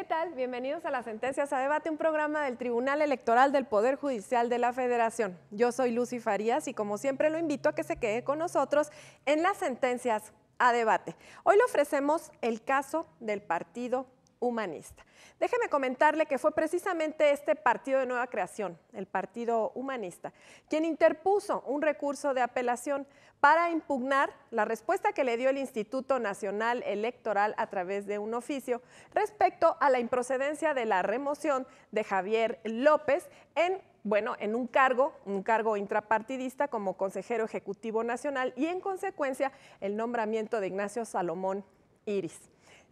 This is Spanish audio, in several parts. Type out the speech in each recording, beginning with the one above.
¿Qué tal? Bienvenidos a Las Sentencias a Debate, un programa del Tribunal Electoral del Poder Judicial de la Federación. Yo soy Lucy Farías y como siempre lo invito a que se quede con nosotros en Las Sentencias a Debate. Hoy le ofrecemos el caso del Partido Humanista. Déjeme comentarle que fue precisamente este partido de nueva creación, el Partido Humanista, quien interpuso un recurso de apelación para impugnar la respuesta que le dio el Instituto Nacional Electoral a través de un oficio respecto a la improcedencia de la remoción de Javier López en un cargo intrapartidista como consejero ejecutivo nacional y en consecuencia el nombramiento de Ignacio Salomón Iris.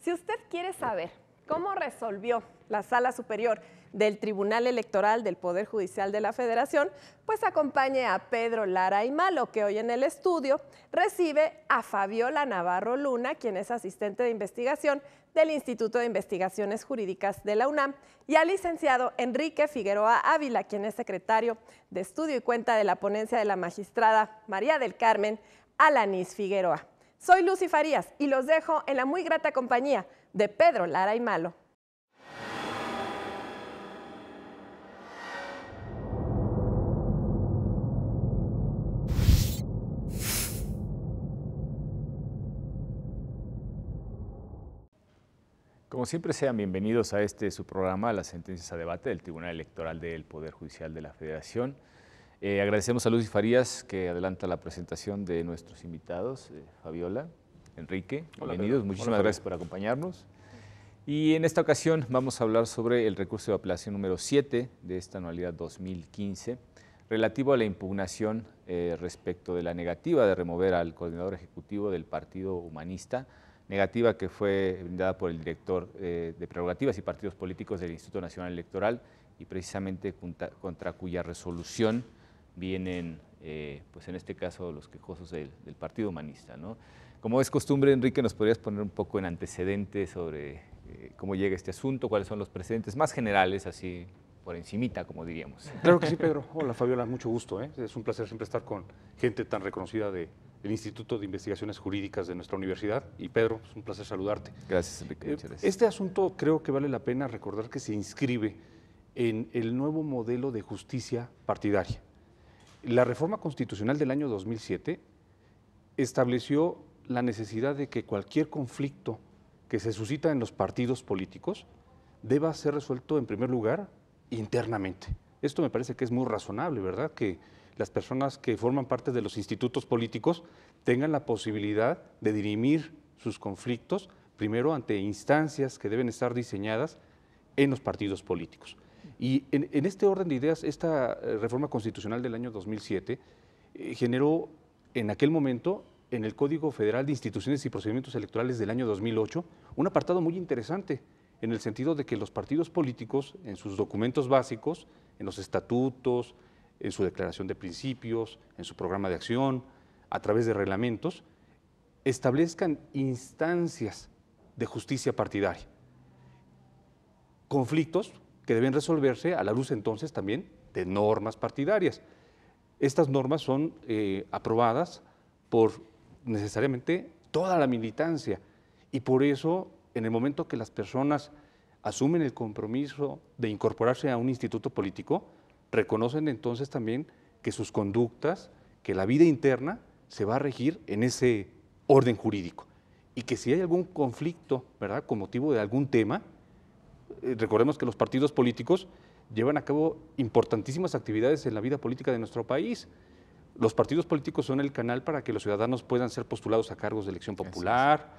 Si usted quiere saber cómo resolvió la Sala Superior del Tribunal Electoral del Poder Judicial de la Federación, pues acompañe a Pedro Lara y Malo, que hoy en el estudio recibe a Fabiola Navarro Luna, quien es asistente de investigación del Instituto de Investigaciones Jurídicas de la UNAM, y al licenciado Enrique Figueroa Ávila, quien es secretario de Estudio y Cuenta de la ponencia de la magistrada María del Carmen Alanís Figueroa. Soy Lucy Farías y los dejo en la muy grata compañía de Pedro Lara y Malo. Como siempre, sean bienvenidos a su programa, Las Sentencias a Debate del Tribunal Electoral del Poder Judicial de la Federación. Agradecemos a Lucy Farías que adelanta la presentación de nuestros invitados, Fabiola, Enrique, bienvenidos, muchísimas gracias por acompañarnos. Y en esta ocasión vamos a hablar sobre el recurso de apelación número 7 de esta anualidad 2015, relativo a la impugnación respecto de la negativa de remover al coordinador ejecutivo del Partido Humanista, negativa que fue brindada por el director de Prerrogativas y Partidos Políticos del Instituto Nacional Electoral y precisamente contra cuya resolución vienen, pues en este caso, los quejosos del Partido Humanista, ¿no? Como es costumbre, Enrique, ¿nos podrías poner un poco en antecedentes sobre cómo llega este asunto, cuáles son los precedentes más generales, así por encimita, como diríamos? Claro que sí, Pedro. Hola, Fabiola, mucho gusto. Es un placer siempre estar con gente tan reconocida del Instituto de Investigaciones Jurídicas de nuestra universidad. Y Pedro, es un placer saludarte. Gracias, Enrique. Muchas gracias. Este asunto creo que vale la pena recordar que se inscribe en el nuevo modelo de justicia partidaria. La reforma constitucional del año 2007 estableció la necesidad de que cualquier conflicto que se suscita en los partidos políticos deba ser resuelto en primer lugar internamente. Esto me parece que es muy razonable, ¿verdad? Que las personas que forman parte de los institutos políticos tengan la posibilidad de dirimir sus conflictos primero ante instancias que deben estar diseñadas en los partidos políticos. Y en este orden de ideas, esta reforma constitucional del año 2007 generó en aquel momento, en el Código Federal de Instituciones y Procedimientos Electorales del año 2008, un apartado muy interesante, en el sentido de que los partidos políticos, en sus documentos básicos, en los estatutos, en su declaración de principios, en su programa de acción, a través de reglamentos, establezcan instancias de justicia partidaria. Conflictos que deben resolverse a la luz entonces también de normas partidarias. Estas normas son aprobadas por necesariamente toda la militancia y por eso en el momento que las personas asumen el compromiso de incorporarse a un instituto político, reconocen entonces también que sus conductas, que la vida interna se va a regir en ese orden jurídico y que si hay algún conflicto, ¿verdad?, con motivo de algún tema, recordemos que los partidos políticos llevan a cabo importantísimas actividades en la vida política de nuestro país. Los partidos políticos son el canal para que los ciudadanos puedan ser postulados a cargos de elección popular.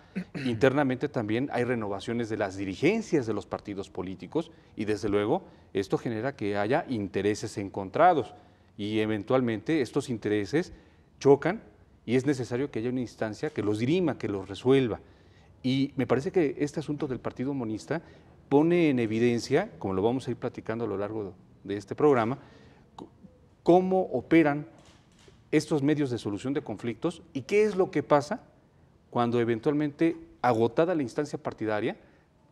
Internamente también hay renovaciones de las dirigencias de los partidos políticos y desde luego esto genera que haya intereses encontrados y eventualmente estos intereses chocan y es necesario que haya una instancia que los dirima, que los resuelva. Y me parece que este asunto del Partido Humanista pone en evidencia, como lo vamos a ir platicando a lo largo de este programa, cómo operan estos medios de solución de conflictos y qué es lo que pasa cuando eventualmente, agotada la instancia partidaria,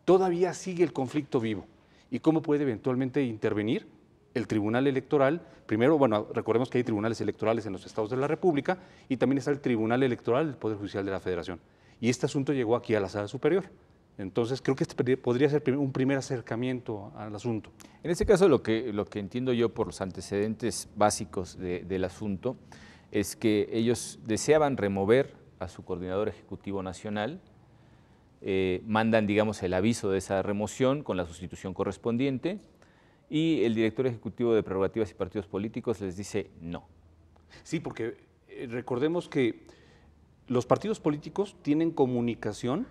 todavía sigue el conflicto vivo y cómo puede eventualmente intervenir el Tribunal Electoral. Primero, bueno, recordemos que hay tribunales electorales en los estados de la República y también está el Tribunal Electoral del Poder Judicial de la Federación. Y este asunto llegó aquí a la Sala Superior. Entonces, creo que este podría ser un primer acercamiento al asunto. En este caso, lo que entiendo yo por los antecedentes básicos del asunto es que ellos deseaban remover a su coordinador ejecutivo nacional, mandan, digamos, el aviso de esa remoción con la sustitución correspondiente y el director ejecutivo de Prerrogativas y Partidos Políticos les dice no. Sí, porque recordemos que los partidos políticos tienen comunicación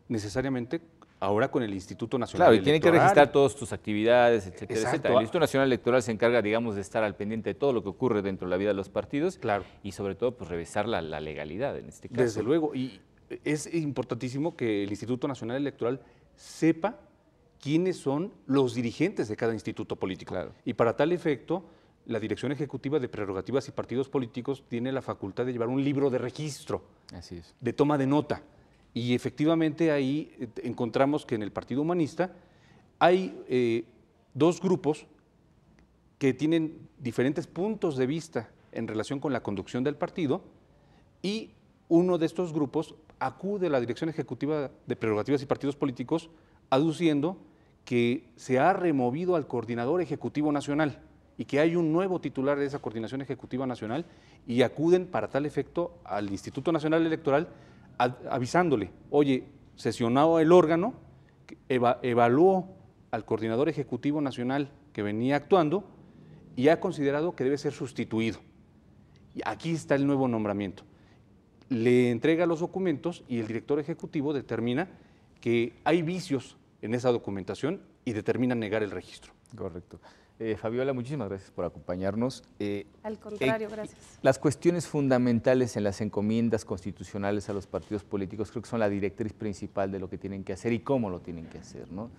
necesariamente ahora con el Instituto Nacional Claro, y Electoral. tienen que registrar todas tus actividades, etcétera, Exacto. etcétera. El Instituto Nacional Electoral se encarga, digamos, de estar al pendiente de todo lo que ocurre dentro de la vida de los partidos, Claro. y sobre todo, pues, revisar la legalidad en este caso. Desde luego, y es importantísimo que el Instituto Nacional Electoral sepa quiénes son los dirigentes de cada instituto político. Claro. Y para tal efecto, la Dirección Ejecutiva de Prerrogativas y Partidos Políticos tiene la facultad de llevar un libro de registro, Así es. de toma de nota. Y efectivamente ahí encontramos que en el Partido Humanista hay dos grupos que tienen diferentes puntos de vista en relación con la conducción del partido, y uno de estos grupos acude a la Dirección Ejecutiva de Prerrogativas y Partidos Políticos aduciendo que se ha removido al coordinador ejecutivo nacional y que hay un nuevo titular de esa coordinación ejecutiva nacional, y acuden para tal efecto al Instituto Nacional Electoral avisándole: oye, sesionado el órgano, evaluó al coordinador ejecutivo nacional que venía actuando y ha considerado que debe ser sustituido. Y aquí está el nuevo nombramiento. Le entrega los documentos y el director ejecutivo determina que hay vicios en esa documentación y determina negar el registro. Correcto. Fabiola, muchísimas gracias por acompañarnos. Al contrario, gracias. Las cuestiones fundamentales en las encomiendas constitucionales a los partidos políticos creo que son la directriz principal de lo que tienen que hacer y cómo lo tienen que hacer, ¿no?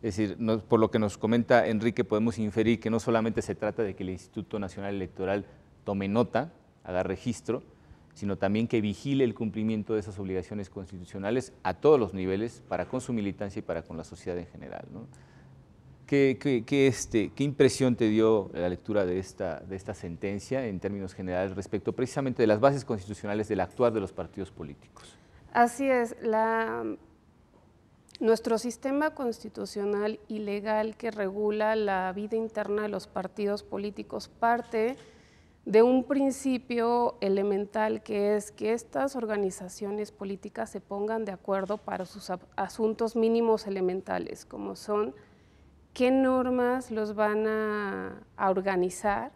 Es decir, por lo que nos comenta Enrique, podemos inferir que no solamente se trata de que el Instituto Nacional Electoral tome nota, haga registro, sino también que vigile el cumplimiento de esas obligaciones constitucionales a todos los niveles, para con su militancia y para con la sociedad en general, ¿no? ¿Qué impresión te dio la lectura de esta sentencia en términos generales respecto precisamente de las bases constitucionales del actuar de los partidos políticos? Así es, nuestro sistema constitucional y legal que regula la vida interna de los partidos políticos parte de un principio elemental, que es que estas organizaciones políticas se pongan de acuerdo para sus asuntos mínimos elementales, como son qué normas los van a organizar,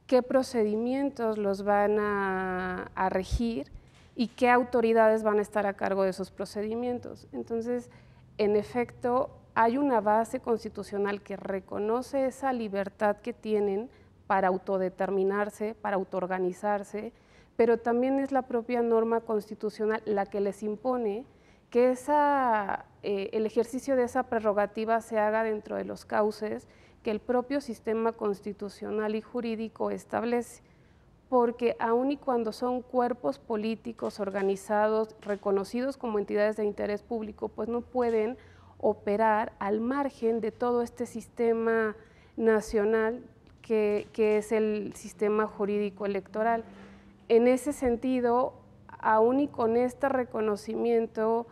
qué procedimientos los van a regir y qué autoridades van a estar a cargo de esos procedimientos. Entonces, en efecto, hay una base constitucional que reconoce esa libertad que tienen para autodeterminarse, para autoorganizarse, pero también es la propia norma constitucional la que les impone que el ejercicio de esa prerrogativa se haga dentro de los cauces que el propio sistema constitucional y jurídico establece, porque aun y cuando son cuerpos políticos organizados, reconocidos como entidades de interés público, pues no pueden operar al margen de todo este sistema nacional que es el sistema jurídico electoral. En ese sentido, aun y con este reconocimiento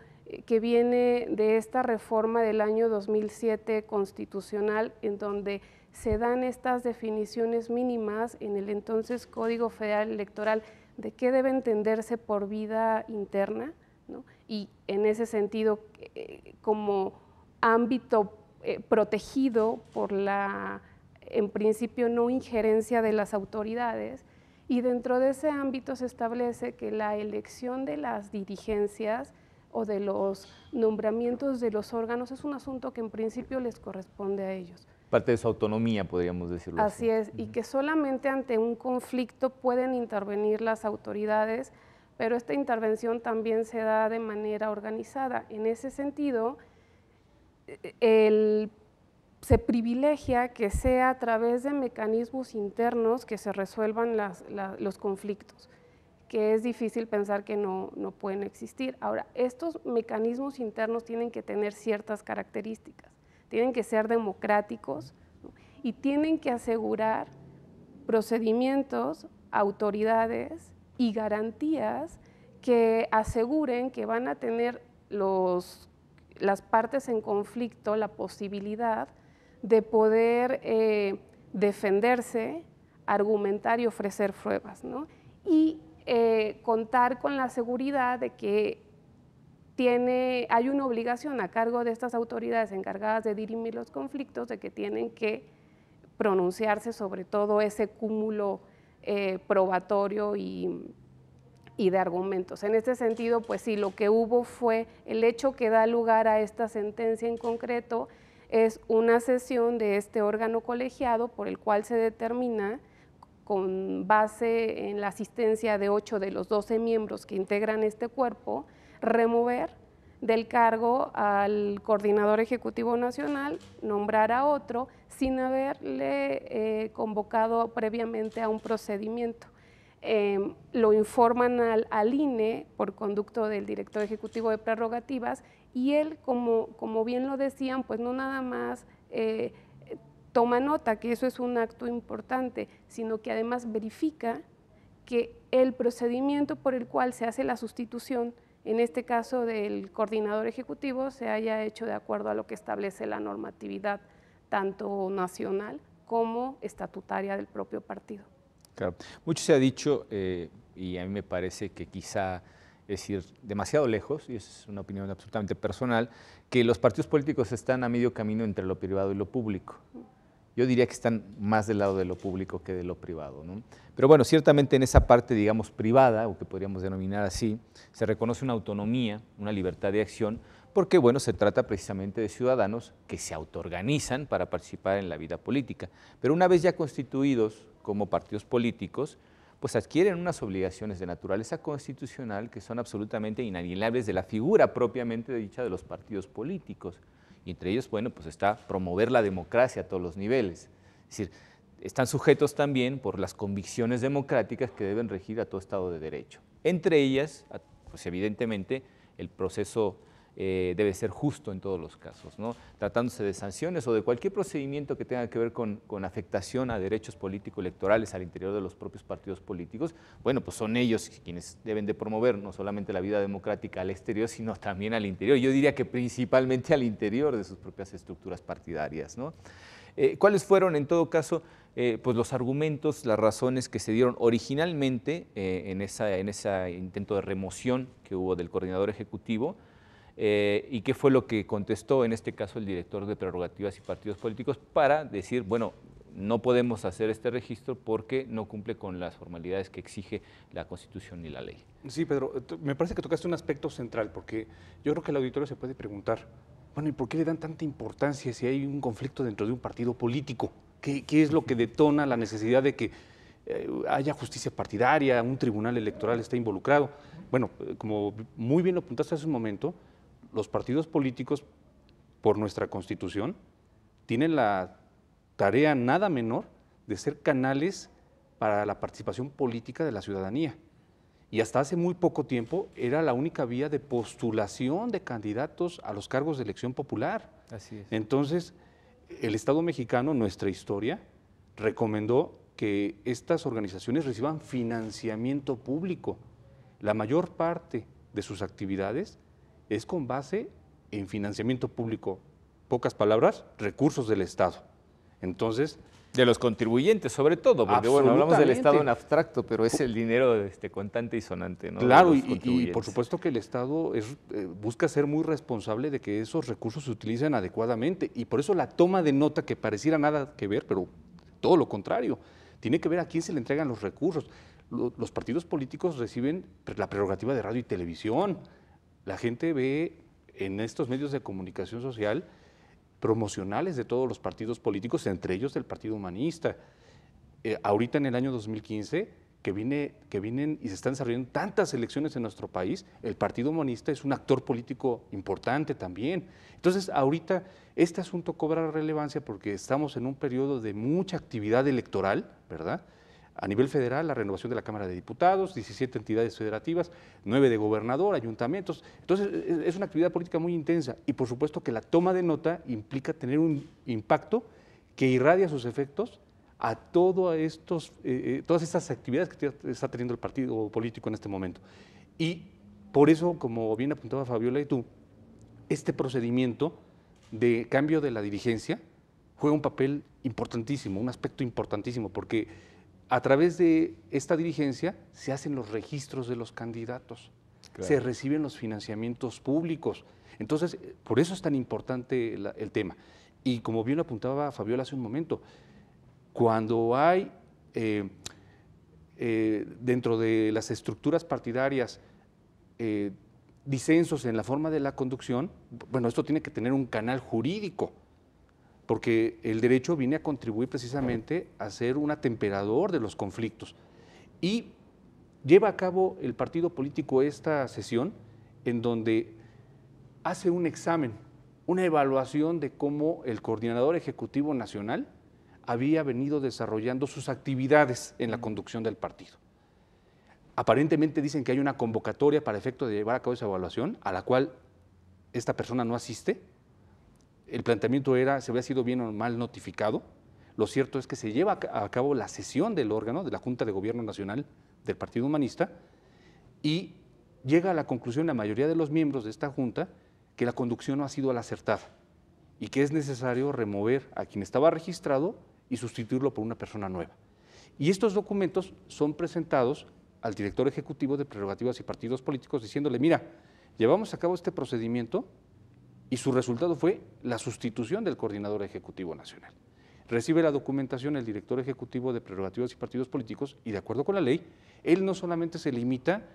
que viene de esta reforma del año 2007 constitucional, en donde se dan estas definiciones mínimas en el entonces Código Federal Electoral de qué debe entenderse por vida interna, ¿no? Y en ese sentido, como ámbito protegido por la, en principio, no injerencia de las autoridades, y dentro de ese ámbito se establece que la elección de las dirigencias o de los nombramientos de los órganos es un asunto que en principio les corresponde a ellos. Parte de su autonomía, podríamos decirlo así. Así es, y que solamente ante un conflicto pueden intervenir las autoridades, pero esta intervención también se da de manera organizada. En ese sentido, se privilegia que sea a través de mecanismos internos que se resuelvan los conflictos, que es difícil pensar que no pueden existir. Ahora, estos mecanismos internos tienen que tener ciertas características, tienen que ser democráticos, ¿no? Y tienen que asegurar procedimientos, autoridades y garantías que aseguren que van a tener las partes en conflicto la posibilidad de poder defenderse, argumentar y ofrecer pruebas, ¿no? Y contar con la seguridad de que hay una obligación a cargo de estas autoridades encargadas de dirimir los conflictos, de que tienen que pronunciarse sobre todo ese cúmulo probatorio y de argumentos. En este sentido, pues sí, lo que hubo fue el hecho que da lugar a esta sentencia en concreto es una sesión de este órgano colegiado por el cual se determina, con base en la asistencia de 8 de los 12 miembros que integran este cuerpo, remover del cargo al coordinador ejecutivo nacional, nombrar a otro sin haberle convocado previamente a un procedimiento. Lo informan al INE por conducto del director ejecutivo de prerrogativas y él, como bien lo decían, pues no nada más toma nota, que eso es un acto importante, sino que además verifica que el procedimiento por el cual se hace la sustitución, en este caso del coordinador ejecutivo, se haya hecho de acuerdo a lo que establece la normatividad tanto nacional como estatutaria del propio partido. Claro, mucho se ha dicho y a mí me parece que quizá es ir demasiado lejos, y es una opinión absolutamente personal, que los partidos políticos están a medio camino entre lo privado y lo público. Yo diría que están más del lado de lo público que de lo privado, ¿no? Pero bueno, ciertamente en esa parte, digamos, privada, o que podríamos denominar así, se reconoce una autonomía, una libertad de acción, porque, bueno, se trata precisamente de ciudadanos que se autoorganizan para participar en la vida política. Pero una vez ya constituidos como partidos políticos, pues adquieren unas obligaciones de naturaleza constitucional que son absolutamente inalienables de la figura propiamente dicha de los partidos políticos. Y entre ellos, bueno, pues está promover la democracia a todos los niveles. Es decir, están sujetos también por las convicciones democráticas que deben regir a todo Estado de Derecho. Entre ellas, pues evidentemente, el proceso debe ser justo en todos los casos, ¿no? Tratándose de sanciones o de cualquier procedimiento que tenga que ver con afectación a derechos político-electorales al interior de los propios partidos políticos, bueno, pues son ellos quienes deben de promover no solamente la vida democrática al exterior, sino también al interior. Yo diría que principalmente al interior de sus propias estructuras partidarias, ¿no? ¿Cuáles fueron, en todo caso, pues los argumentos, las razones que se dieron originalmente en ese intento de remoción que hubo del coordinador ejecutivo? ¿Y qué fue lo que contestó en este caso el director de prerrogativas y partidos políticos para decir, bueno, no podemos hacer este registro porque no cumple con las formalidades que exige la Constitución y la ley? Sí, Pedro, me parece que tocaste un aspecto central, porque yo creo que el auditorio se puede preguntar, bueno, ¿y por qué le dan tanta importancia si hay un conflicto dentro de un partido político? ¿Qué es lo que detona la necesidad de que haya justicia partidaria, un tribunal electoral esté involucrado? Bueno, como muy bien lo apuntaste hace un momento, los partidos políticos, por nuestra Constitución, tienen la tarea nada menor de ser canales para la participación política de la ciudadanía. Y hasta hace muy poco tiempo era la única vía de postulación de candidatos a los cargos de elección popular. Así es. Entonces, el Estado mexicano, nuestra historia, recomendó que estas organizaciones reciban financiamiento público. La mayor parte de sus actividades es con base en financiamiento público. Pocas palabras, recursos del Estado. Entonces, de los contribuyentes, sobre todo, porque bueno, hablamos del Estado en abstracto, pero es el dinero contante y sonante, ¿no? Claro, y por supuesto que el Estado busca ser muy responsable de que esos recursos se utilicen adecuadamente, y por eso la toma de nota, que pareciera nada que ver, pero todo lo contrario, tiene que ver a quién se le entregan los recursos. Los partidos políticos reciben la prerrogativa de radio y televisión. La gente ve en estos medios de comunicación social promocionales de todos los partidos políticos, entre ellos del Partido Humanista. Ahorita en el año 2015, que vienen y se están desarrollando tantas elecciones en nuestro país, el Partido Humanista es un actor político importante también. Entonces, ahorita este asunto cobra relevancia porque estamos en un periodo de mucha actividad electoral, ¿verdad? A nivel federal, la renovación de la Cámara de Diputados, 17 entidades federativas, 9 de gobernador, ayuntamientos. Entonces, es una actividad política muy intensa y por supuesto que la toma de nota implica tener un impacto que irradia sus efectos a todas estas actividades que está teniendo el partido político en este momento. Y por eso, como bien apuntaba Fabiola y tú, este procedimiento de cambio de la dirigencia juega un papel importantísimo, un aspecto importantísimo, porque a través de esta dirigencia se hacen los registros de los candidatos, claro, se reciben los financiamientos públicos. Entonces, por eso es tan importante el tema. Y como bien lo apuntaba Fabiola hace un momento, cuando hay dentro de las estructuras partidarias disensos en la forma de la conducción, bueno, esto tiene que tener un canal jurídico, porque el derecho viene a contribuir precisamente a ser un atemperador de los conflictos. Y lleva a cabo el partido político esta sesión en donde hace un examen, una evaluación de cómo el coordinador ejecutivo nacional había venido desarrollando sus actividades en la conducción del partido. Aparentemente dicen que hay una convocatoria para efecto de llevar a cabo esa evaluación, a la cual esta persona no asiste. El planteamiento era, se había sido bien o mal notificado. Lo cierto es que se lleva a cabo la sesión del órgano, de la Junta de Gobierno Nacional del Partido Humanista, y llega a la conclusión la mayoría de los miembros de esta Junta que la conducción no ha sido la acertada y que es necesario remover a quien estaba registrado y sustituirlo por una persona nueva. Y estos documentos son presentados al director ejecutivo de Prerrogativas y Partidos Políticos diciéndole, mira, llevamos a cabo este procedimiento y su resultado fue la sustitución del coordinador ejecutivo nacional. Recibe la documentación el director ejecutivo de Prerrogativas y Partidos Políticos y de acuerdo con la ley, él no solamente se limita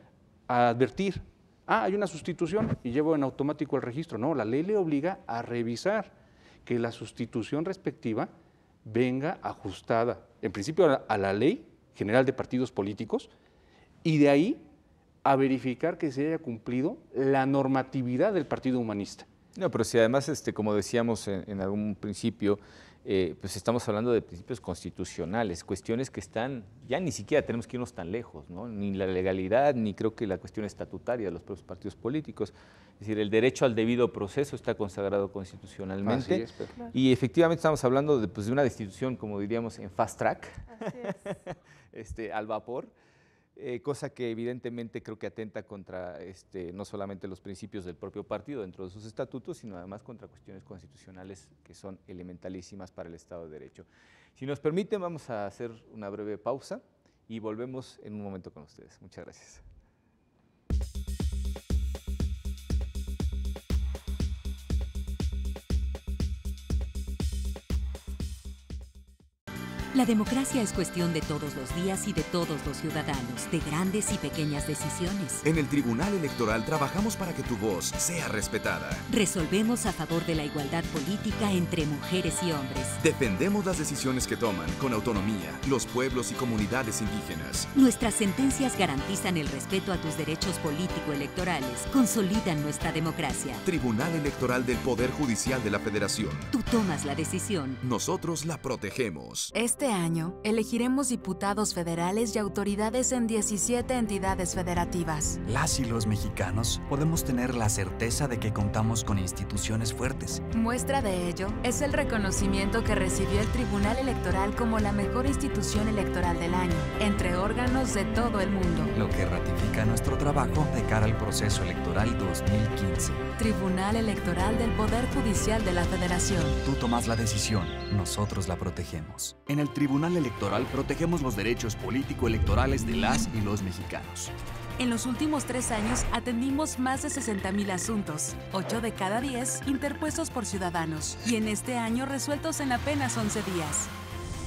a advertir, hay una sustitución y llevo en automático el registro. No, la ley le obliga a revisar que la sustitución respectiva venga ajustada, en principio a la Ley General de Partidos Políticos, y de ahí a verificar que se haya cumplido la normatividad del Partido Humanista. No, pero si además, como decíamos en algún principio, pues estamos hablando de principios constitucionales, cuestiones que están, ya ni siquiera tenemos que irnos tan lejos, ¿no? Ni la legalidad, ni creo que la cuestión estatutaria de los propios partidos políticos. Es decir, el derecho al debido proceso está consagrado constitucionalmente. Así es, pero... Y efectivamente estamos hablando de, pues, de una destitución, como diríamos, en fast track, al vapor. Cosa que evidentemente creo que atenta contra no solamente los principios del propio partido dentro de sus estatutos, sino además contra cuestiones constitucionales que son elementalísimas para el Estado de Derecho. Si nos permiten, vamos a hacer una breve pausa y volvemos en un momento con ustedes. Muchas gracias. La democracia es cuestión de todos los días y de todos los ciudadanos, de grandes y pequeñas decisiones. En el Tribunal Electoral trabajamos para que tu voz sea respetada. Resolvemos a favor de la igualdad política entre mujeres y hombres. Defendemos las decisiones que toman con autonomía los pueblos y comunidades indígenas. Nuestras sentencias garantizan el respeto a tus derechos político-electorales, consolidan nuestra democracia. Tribunal Electoral del Poder Judicial de la Federación. Tú tomas la decisión. Nosotros la protegemos. Este año elegiremos diputados federales y autoridades en 17 entidades federativas. Las y los mexicanos podemos tener la certeza de que contamos con instituciones fuertes. Muestra de ello es el reconocimiento que recibió el Tribunal Electoral como la mejor institución electoral del año, entre órganos de todo el mundo. Lo que ratifica nuestro trabajo de cara al proceso electoral 2015. Tribunal Electoral del Poder Judicial de la Federación. Tú tomas la decisión, nosotros la protegemos. En el Tribunal Electoral protegemos los derechos político-electorales de las y los mexicanos. En los últimos 3 años atendimos más de 60,000 asuntos, 8 de cada 10 interpuestos por ciudadanos, y en este año resueltos en apenas 11 días.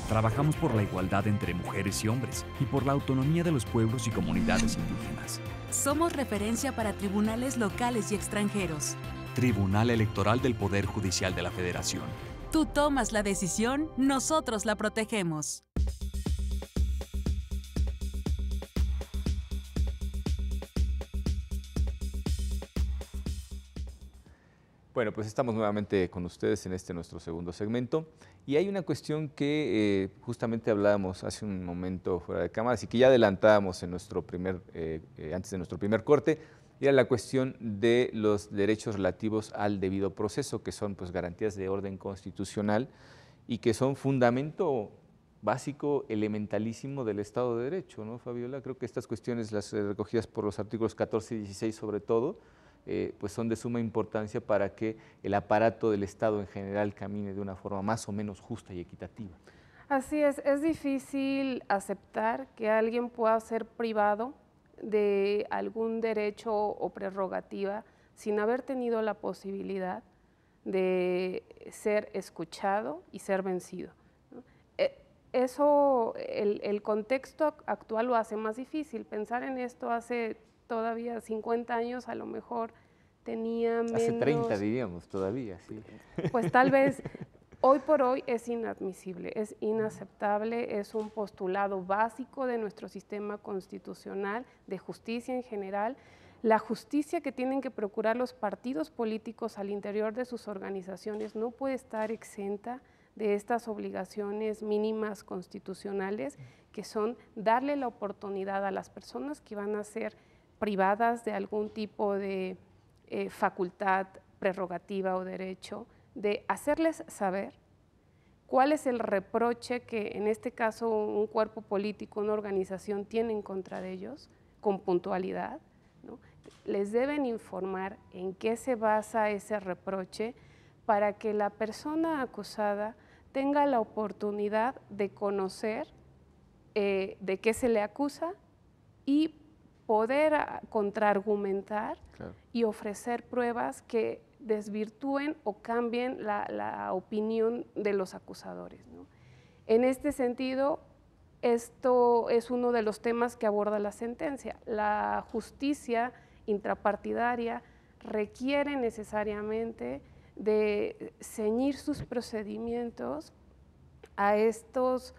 Trabajamos por la igualdad entre mujeres y hombres y por la autonomía de los pueblos y comunidades indígenas. Somos referencia para tribunales locales y extranjeros. Tribunal Electoral del Poder Judicial de la Federación. Tú tomas la decisión, nosotros la protegemos. Bueno, pues estamos nuevamente con ustedes en nuestro segundo segmento y hay una cuestión que justamente hablábamos hace un momento fuera de cámaras y que ya adelantábamos en nuestro antes de nuestro primer corte, y era la cuestión de los derechos relativos al debido proceso, que son pues garantías de orden constitucional y que son fundamento básico, elementalísimo del Estado de Derecho, ¿no, Fabiola? Creo que estas cuestiones, las recogidas por los artículos 14 y 16 sobre todo, pues son de suma importancia para que el aparato del Estado en general camine de una forma más o menos justa y equitativa. Así es difícil aceptar que alguien pueda ser privado de algún derecho o prerrogativa sin haber tenido la posibilidad de ser escuchado y ser vencido. Eso, el contexto actual lo hace más difícil. Pensar en esto hace todavía 50 años a lo mejor tenía menos… Hace 30 diríamos todavía, sí. Pues tal vez hoy por hoy es inadmisible, es inaceptable, es un postulado básico de nuestro sistema constitucional, de justicia en general. La justicia que tienen que procurar los partidos políticos al interior de sus organizaciones no puede estar exenta de estas obligaciones mínimas constitucionales, que son darle la oportunidad a las personas que van a ser privadas de algún tipo de facultad, prerrogativa o derecho, de hacerles saber cuál es el reproche que en este caso un cuerpo político, una organización tiene en contra de ellos, con puntualidad, ¿no? Les deben informar en qué se basa ese reproche para que la persona acusada tenga la oportunidad de conocer de qué se le acusa y poder contraargumentar, claro, y ofrecer pruebas que desvirtúen o cambien la opinión de los acusadores, ¿no? En este sentido, esto es uno de los temas que aborda la sentencia. La justicia intrapartidaria requiere necesariamente de ceñir sus procedimientos a estos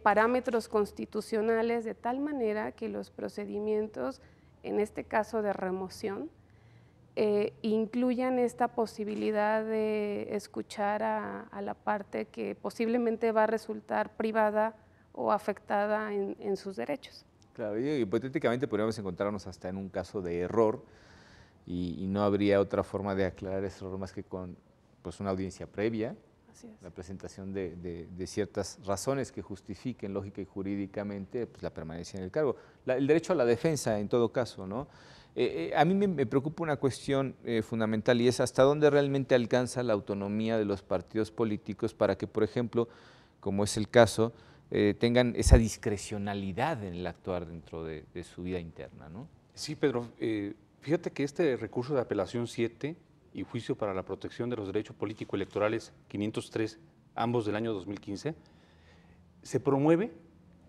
parámetros constitucionales, de tal manera que los procedimientos, en este caso de remoción, incluyan esta posibilidad de escuchar a la parte que posiblemente va a resultar privada o afectada en sus derechos. Claro, y hipotéticamente podríamos encontrarnos hasta en un caso de error y no habría otra forma de aclarar ese error más que con pues, una audiencia previa, la presentación de ciertas razones que justifiquen lógica y jurídicamente pues, la permanencia en el cargo. El derecho a la defensa en todo caso, ¿no? A mí me preocupa una cuestión fundamental y es hasta dónde realmente alcanza la autonomía de los partidos políticos para que, por ejemplo, como es el caso, tengan esa discrecionalidad en el actuar dentro de su vida interna, ¿no? Sí, Pedro, fíjate que este recurso de apelación 7 y juicio para la protección de los derechos político-electorales 503, ambos del año 2015, se promueve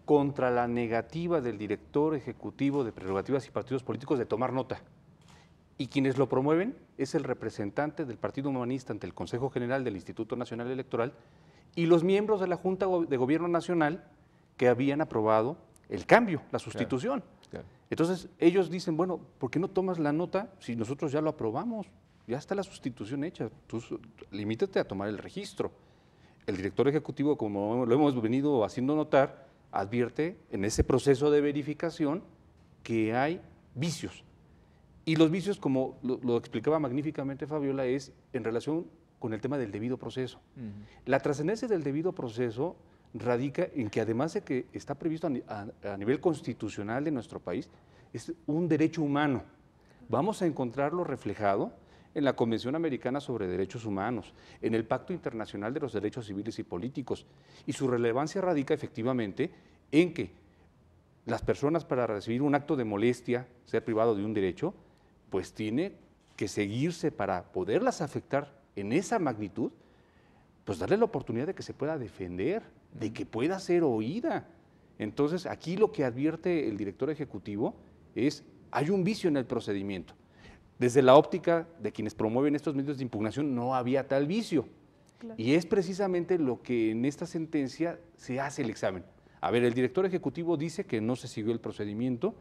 contra la negativa del director ejecutivo de prerrogativas y partidos políticos de tomar nota. Y quienes lo promueven es el representante del Partido Humanista ante el Consejo General del Instituto Nacional Electoral y los miembros de la Junta de Gobierno Nacional que habían aprobado el cambio, la sustitución. Claro. Entonces ellos dicen, bueno, ¿por qué no tomas la nota si nosotros ya lo aprobamos? Ya está la sustitución hecha, tú limítate a tomar el registro. El director ejecutivo, como lo hemos venido haciendo notar, advierte en ese proceso de verificación que hay vicios. Y los vicios, como lo explicaba magníficamente Fabiola, es en relación con el tema del debido proceso. La trascendencia del debido proceso radica en que además de que está previsto a nivel constitucional de nuestro país, es un derecho humano. Vamos a encontrarlo reflejado en la Convención Americana sobre Derechos Humanos, en el Pacto Internacional de los Derechos Civiles y Políticos, y su relevancia radica efectivamente en que las personas para recibir un acto de molestia, ser privado de un derecho, pues tiene que seguirse para poderlas afectar en esa magnitud, pues darle la oportunidad de que se pueda defender, de que pueda ser oída. Entonces, aquí lo que advierte el director ejecutivo es, hay un vicio en el procedimiento. Desde la óptica de quienes promueven estos medios de impugnación no había tal vicio. Claro. Y es precisamente lo que en esta sentencia se hace el examen. A ver, el director ejecutivo dice que no se siguió el procedimiento,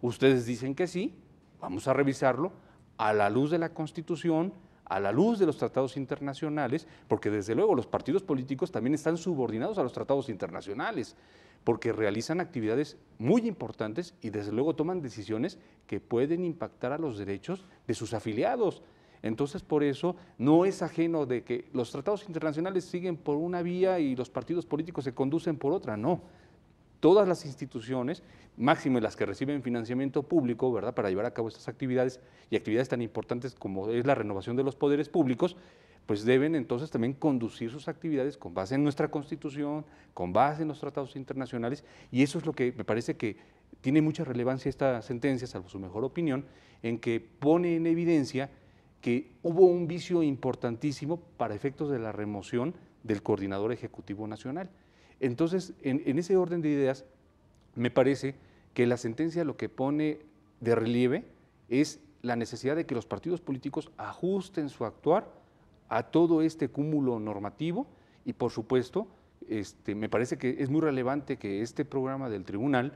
ustedes dicen que sí, vamos a revisarlo a la luz de la Constitución, a la luz de los tratados internacionales, porque desde luego los partidos políticos también están subordinados a los tratados internacionales, porque realizan actividades muy importantes y desde luego toman decisiones que pueden impactar a los derechos de sus afiliados. Entonces, por eso no es ajeno de que los tratados internacionales siguen por una vía y los partidos políticos se conducen por otra, no. todas las instituciones, máximo las que reciben financiamiento público, ¿verdad?, para llevar a cabo estas actividades y actividades tan importantes como es la renovación de los poderes públicos, pues deben entonces también conducir sus actividades con base en nuestra Constitución, con base en los tratados internacionales, y eso es lo que me parece que tiene mucha relevancia esta sentencia, salvo su mejor opinión, en que pone en evidencia que hubo un vicio importantísimo para efectos de la remoción del Coordinador Ejecutivo Nacional. Entonces, en ese orden de ideas, me parece que la sentencia lo que pone de relieve es la necesidad de que los partidos políticos ajusten su actuar a todo este cúmulo normativo y, por supuesto, me parece que es muy relevante que este programa del tribunal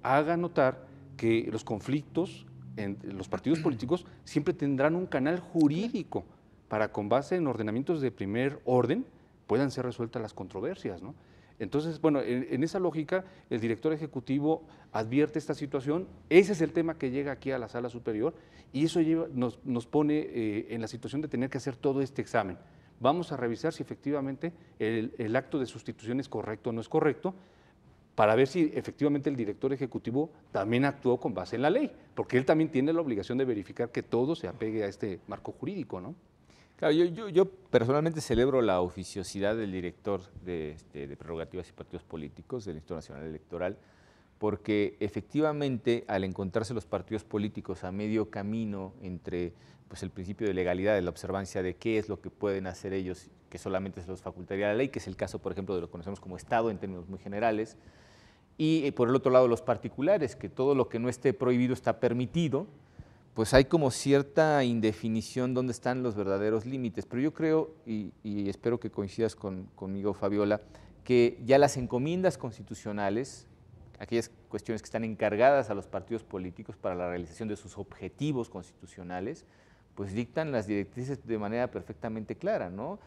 haga notar que los conflictos en los partidos políticos siempre tendrán un canal jurídico para, con base en ordenamientos de primer orden, puedan ser resueltas las controversias, ¿no? Entonces, bueno, en esa lógica, el director ejecutivo advierte esta situación, ese es el tema que llega aquí a la sala superior, y eso nos pone en la situación de tener que hacer todo este examen. Vamos a revisar si efectivamente el acto de sustitución es correcto o no es correcto, para ver si efectivamente el director ejecutivo también actuó con base en la ley, porque él también tiene la obligación de verificar que todo se apegue a este marco jurídico, ¿no? Claro, yo personalmente celebro la oficiosidad del director de Prerrogativas y Partidos Políticos del Instituto Nacional Electoral, porque efectivamente al encontrarse los partidos políticos a medio camino entre pues, el principio de legalidad, de la observancia de qué es lo que pueden hacer ellos, que solamente se los facultaría la ley, que es el caso, por ejemplo, de lo que conocemos como Estado en términos muy generales, y por el otro lado los particulares, que todo lo que no esté prohibido está permitido, pues hay como cierta indefinición dónde están los verdaderos límites. Pero yo creo, y espero que coincidas conmigo, Fabiola, que ya las encomiendas constitucionales, aquellas cuestiones que están encargadas a los partidos políticos para la realización de sus objetivos constitucionales, pues dictan las directrices de manera perfectamente clara, ¿no?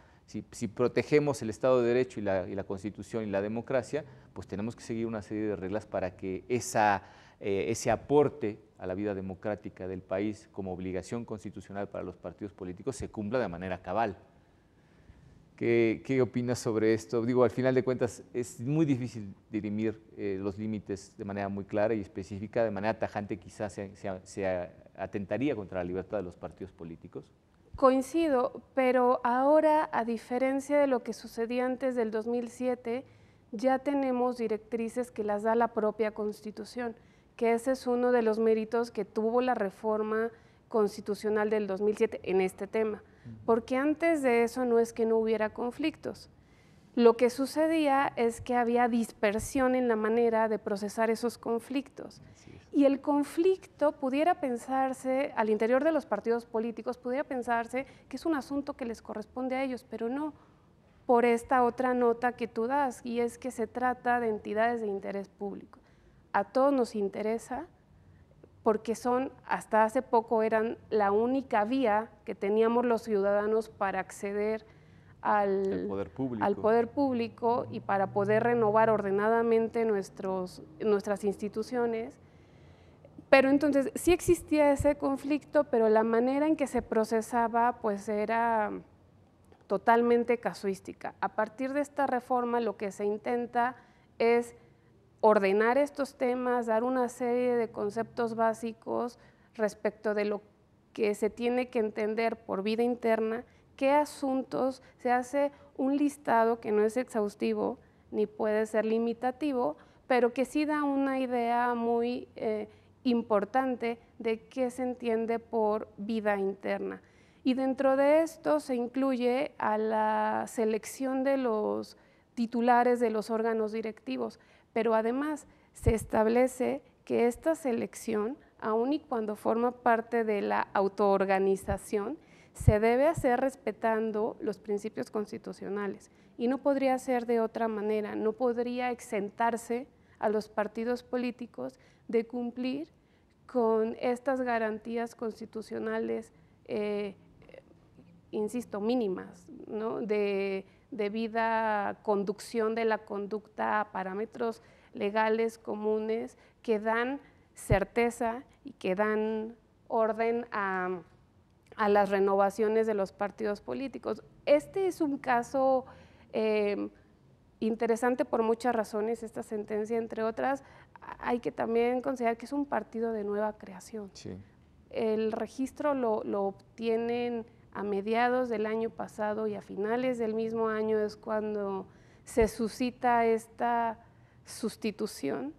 Si protegemos el Estado de Derecho y la Constitución y la democracia, pues tenemos que seguir una serie de reglas para que ese aporte a la vida democrática del país como obligación constitucional para los partidos políticos se cumpla de manera cabal. ¿Qué opinas sobre esto? Digo, al final de cuentas es muy difícil dirimir los límites de manera muy clara y específica, de manera tajante quizás se atentaría contra la libertad de los partidos políticos. Coincido, pero ahora, a diferencia de lo que sucedía antes del 2007, ya tenemos directrices que las da la propia Constitución, que ese es uno de los méritos que tuvo la reforma constitucional del 2007 en este tema, porque antes de eso no es que no hubiera conflictos. Lo que sucedía es que había dispersión en la manera de procesar esos conflictos. Y el conflicto pudiera pensarse, al interior de los partidos políticos, pudiera pensarse que es un asunto que les corresponde a ellos, pero no por esta otra nota que tú das, y es que se trata de entidades de interés público. A todos nos interesa porque hasta hace poco eran la única vía que teníamos los ciudadanos para acceder al poder público y para poder renovar ordenadamente nuestras instituciones. Pero entonces sí existía ese conflicto, pero la manera en que se procesaba pues era totalmente casuística. A partir de esta reforma lo que se intenta es ordenar estos temas, dar una serie de conceptos básicos respecto de lo que se tiene que entender por vida interna, qué asuntos, se hace un listado que no es exhaustivo ni puede ser limitativo, pero que sí da una idea muy importante de qué se entiende por vida interna. Y dentro de esto se incluye a la selección de los titulares de los órganos directivos, pero además se establece que esta selección, aun y cuando forma parte de la autoorganización, se debe hacer respetando los principios constitucionales y no podría ser de otra manera, no podría exentarse a los partidos políticos de cumplir con estas garantías constitucionales, insisto, mínimas, ¿no? de debida conducción de la conducta a parámetros legales comunes que dan certeza y que dan orden a las renovaciones de los partidos políticos. Este es un caso interesante por muchas razones esta sentencia, entre otras, hay que también considerar que es un partido de nueva creación. Sí. El registro lo obtienen a mediados del año pasado y a finales del mismo año es cuando se suscita esta sustitución.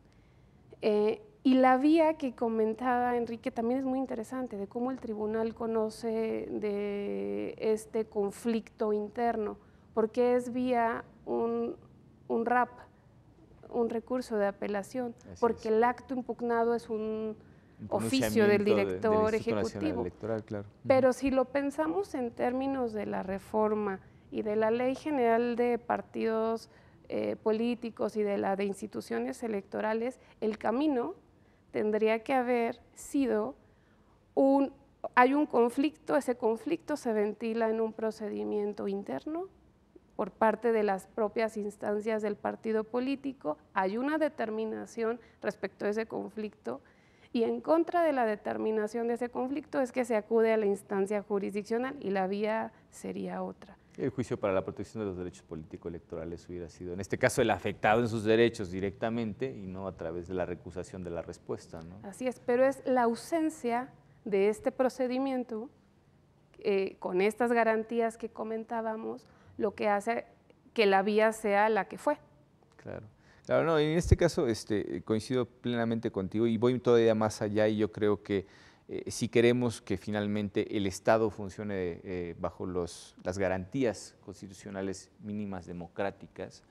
Y la vía que comentaba Enrique también es muy interesante, de cómo el tribunal conoce de este conflicto interno, porque es vía un RAP, un recurso de apelación, porque el acto impugnado es un oficio del director ejecutivo. Electoral, claro. Pero si lo pensamos en términos de la reforma y de la Ley General de Partidos Políticos y de la de instituciones electorales, el camino tendría que haber sido hay un conflicto, ese conflicto se ventila en un procedimiento interno por parte de las propias instancias del partido político, hay una determinación respecto a ese conflicto y en contra de la determinación de ese conflicto es que se acude a la instancia jurisdiccional y la vía sería otra. El juicio para la protección de los derechos político-electorales hubiera sido, en este caso, el afectado en sus derechos directamente y no a través de la recusación de la respuesta, ¿no? Así es, pero es la ausencia de este procedimiento con estas garantías que comentábamos lo que hace que la vía sea la que fue. Claro. Claro, no, en este caso coincido plenamente contigo y voy todavía más allá y yo creo que si queremos que finalmente el Estado funcione bajo las garantías constitucionales mínimas democráticas,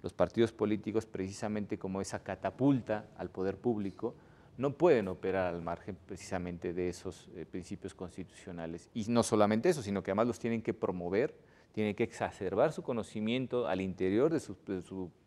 los partidos políticos, precisamente como esa catapulta al poder público, no pueden operar al margen precisamente de esos principios constitucionales. Y no solamente eso, sino que además los tienen que promover, tienen que exacerbar su conocimiento al interior de sus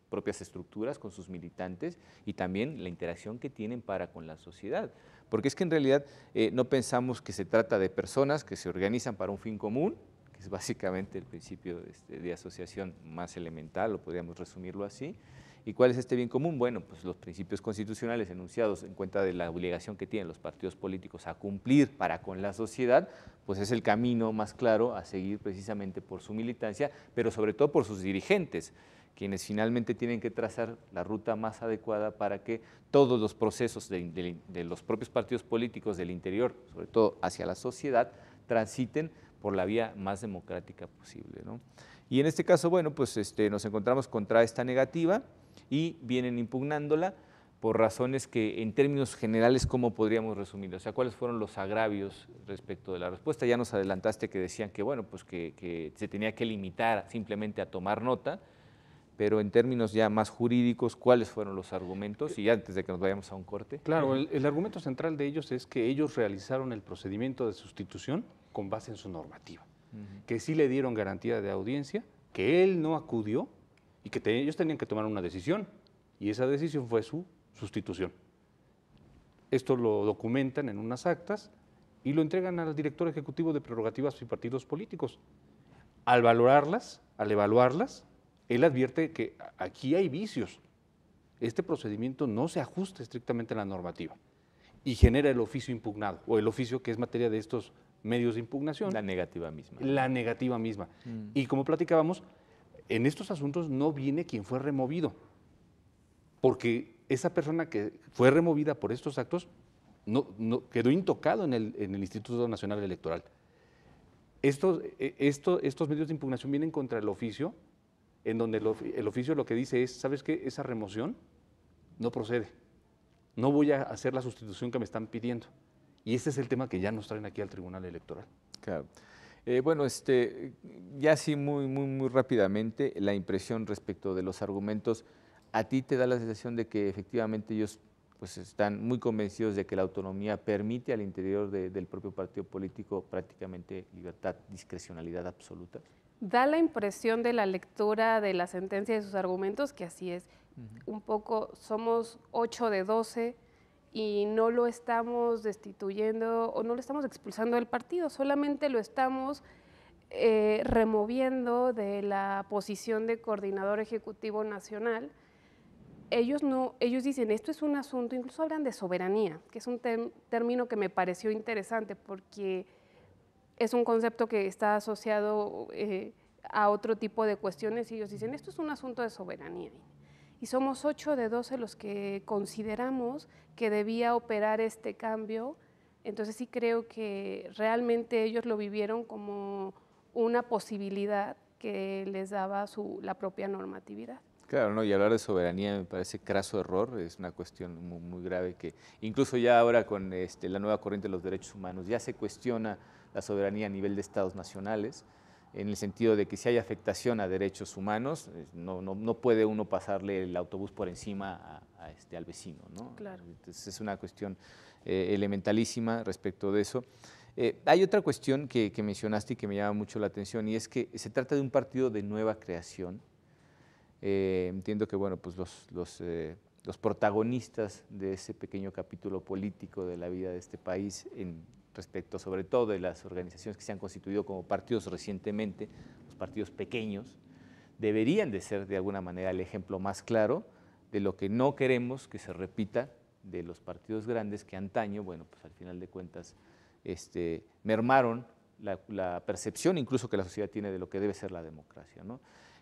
propias estructuras con sus militantes y también la interacción que tienen para con la sociedad. Porque es que en realidad no pensamos que se trata de personas que se organizan para un fin común, que es básicamente el principio de asociación más elemental, o podríamos resumirlo así. ¿Y cuál es este bien común? Bueno, pues los principios constitucionales enunciados en cuenta de la obligación que tienen los partidos políticos a cumplir para con la sociedad, pues es el camino más claro a seguir precisamente por su militancia, pero sobre todo por sus dirigentes, quienes finalmente tienen que trazar la ruta más adecuada para que todos los procesos de los propios partidos políticos del interior, sobre todo hacia la sociedad, transiten por la vía más democrática posible, ¿no? Y en este caso, bueno, pues nos encontramos contra esta negativa y vienen impugnándola por razones que en términos generales, ¿cómo podríamos resumirlo? O sea, ¿cuáles fueron los agravios respecto de la respuesta? Ya nos adelantaste que decían que, bueno, pues que se tenía que limitar simplemente a tomar nota, pero en términos ya más jurídicos, ¿cuáles fueron los argumentos? Y antes de que nos vayamos a un corte. Claro, el argumento central de ellos es que ellos realizaron el procedimiento de sustitución con base en su normativa, que sí le dieron garantía de audiencia, que él no acudió y que ellos tenían que tomar una decisión, y esa decisión fue su sustitución. Esto lo documentan en unas actas y lo entregan al director ejecutivo de prerrogativas y partidos políticos. Al valorarlas, al evaluarlas, él advierte que aquí hay vicios. Este procedimiento no se ajusta estrictamente a la normativa y genera el oficio impugnado, o el oficio que es materia de estos medios de impugnación. La negativa misma. La negativa misma. Y como platicábamos, en estos asuntos no viene quien fue removido, porque esa persona que fue removida por estos actos no quedó intocado en el Instituto Nacional Electoral. Estos medios de impugnación vienen contra el oficio, en donde el oficio lo que dice es, ¿sabes qué? Esa remoción no procede. No voy a hacer la sustitución que me están pidiendo. Y ese es el tema que ya nos traen aquí al Tribunal Electoral. Claro. Bueno, ya sí muy rápidamente, la impresión respecto de los argumentos, ¿a ti te da la sensación de que efectivamente ellos pues, están muy convencidos de que la autonomía permite al interior del propio partido político prácticamente libertad, discrecionalidad absoluta? Da la impresión de la lectura de la sentencia y de sus argumentos que así es. Un poco somos 8 de 12 y no lo estamos destituyendo o no lo estamos expulsando del partido, solamente lo estamos removiendo de la posición de coordinador ejecutivo nacional. Ellos dicen, esto es un asunto, incluso hablan de soberanía, que es un término que me pareció interesante porque es un concepto que está asociado a otro tipo de cuestiones y ellos dicen, esto es un asunto de soberanía. Y somos 8 de 12 los que consideramos que debía operar este cambio. Entonces sí creo que realmente ellos lo vivieron como una posibilidad que les daba la propia normatividad. Claro, ¿no? Y hablar de soberanía me parece craso error, es una cuestión muy, muy grave que incluso ya ahora con la nueva corriente de los derechos humanos ya se cuestiona la soberanía a nivel de estados nacionales, en el sentido de que si hay afectación a derechos humanos, no puede uno pasarle el autobús por encima al vecino, ¿no? Claro. Entonces es una cuestión elementalísima respecto de eso. Hay otra cuestión que mencionaste y que me llama mucho la atención, y es que se trata de un partido de nueva creación. Entiendo que bueno, pues los protagonistas de ese pequeño capítulo político de la vida de este país, respecto sobre todo de las organizaciones que se han constituido como partidos recientemente, los partidos pequeños, deberían de ser de alguna manera el ejemplo más claro de lo que no queremos que se repita de los partidos grandes que antaño, bueno, pues al final de cuentas mermaron la percepción incluso que la sociedad tiene de lo que debe ser la democracia, ¿no?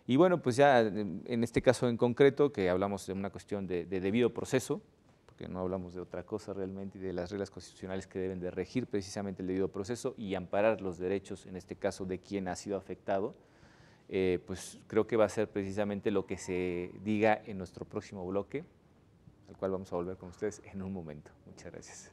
Y bueno, pues ya en este caso en concreto, que hablamos de una cuestión de debido proceso, porque no hablamos de otra cosa realmente, y de las reglas constitucionales que deben de regir precisamente el debido proceso y amparar los derechos, en este caso, de quien ha sido afectado, pues creo que va a ser precisamente lo que se diga en nuestro próximo bloque, al cual vamos a volver con ustedes en un momento. Muchas gracias.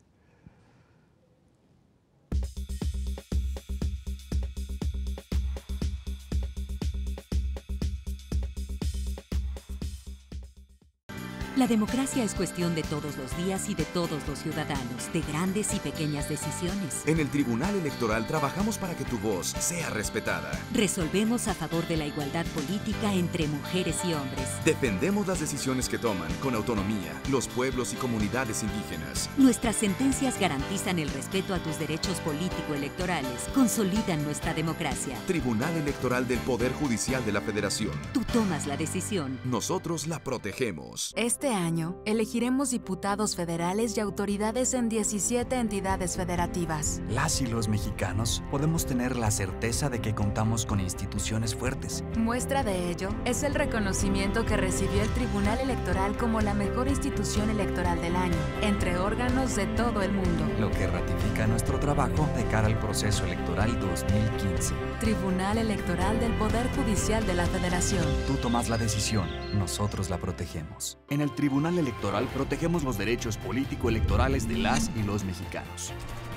La democracia es cuestión de todos los días y de todos los ciudadanos, de grandes y pequeñas decisiones. En el Tribunal Electoral trabajamos para que tu voz sea respetada. Resolvemos a favor de la igualdad política entre mujeres y hombres. Defendemos las decisiones que toman con autonomía los pueblos y comunidades indígenas. Nuestras sentencias garantizan el respeto a tus derechos político-electorales, consolidan nuestra democracia. Tribunal Electoral del Poder Judicial de la Federación. Tú tomas la decisión. Nosotros la protegemos. Este año, elegiremos diputados federales y autoridades en 17 entidades federativas. Las y los mexicanos podemos tener la certeza de que contamos con instituciones fuertes. Muestra de ello es el reconocimiento que recibió el Tribunal Electoral como la mejor institución electoral del año, entre órganos de todo el mundo. Lo que ratifica nuestro trabajo de cara al proceso electoral 2015. Tribunal Electoral del Poder Judicial de la Federación. Tú tomas la decisión, nosotros la protegemos. En el Tribunal Electoral protegemos los derechos político-electorales de las y los mexicanos.